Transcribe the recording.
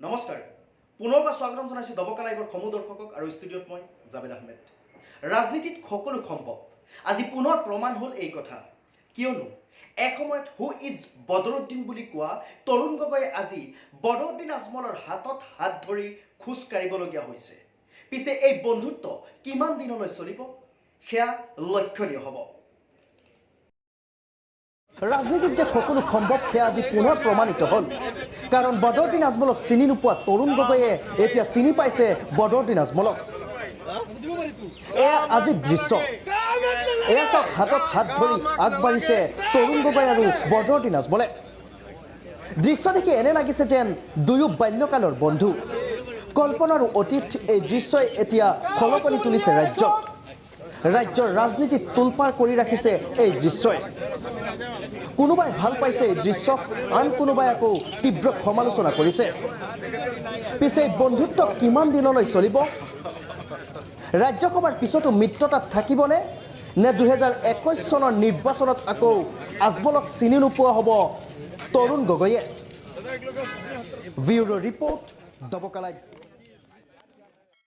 নমস্কাৰ পুনৰবাৰ স্বাগতম জনাইছোঁ দবকা লাইভৰ সমূহ দৰ্শকক আৰু ষ্টুডিঅ'ত মই জাবেদ আহমেদ। ৰাজনীতিত সকলো সম্ভৱ। আজি পুনৰ প্ৰমাণ হ'ল এই কথা, কিয়নো এসময়ত হু ইজ বদৰুদ্দিন বুলি কোৱা তৰুণ গগৈয়ে আজি বদৰুদ্দিন আজমলৰ হাতত হাত ধৰি খোজ কাঢ়িবলগীয়া হৈছে। পিছে এই বন্ধুত্ব কিমান দিনলৈ চলিব সেয়া লক্ষণীয় হ'ব। ৰাজনীতিত যে সকলো সম্ভৱ সেয়া আজি পুনৰ প্ৰমাণিত হ'ল, কাৰণ বদৰুদ্দিন আজমলক চিনি নোপোৱা তৰুণ গগৈয়ে এতিয়া চিনি পাইছে বদৰুদ্দিন আজমলক। এয়া আজিৰ দৃশ্য, এয়া চাওক, হাতত হাত ধৰি আগবাঢ়িছে তৰুণ গগৈ আৰু বদৰুদ্দিন আজমলে। দৃশ্য দেখি এনে লাগিছে যেন দুয়ো বাল্যকালৰ বন্ধু। কল্পনাৰো অতীত এই দৃশ্যই এতিয়া খলকনি তুলিছে ৰাজ্যত। ৰাজ্যৰ ৰাজনীতিত তোলপাৰ কৰি ৰাখিছে এই দৃশ্যই। কোনোবাই ভাল পাইছে এই দৃশ্যক, আন কোনোবাই আকৌ তীব্ৰ সমালোচনা কৰিছে। পিছে এই বন্ধুত্ব কিমান দিনলৈ চলিব? ৰাজ্যসভাৰ পিছতো মিত্ৰতাত থাকিবনে, নে 2021 চনৰ নিৰ্বাচনত আকৌ আজমলক চিনি নোপোৱা হ'ব তৰুণ গগৈয়ে? ব্যুৰ' ৰিপৰ্ট, দবকা লাইভ।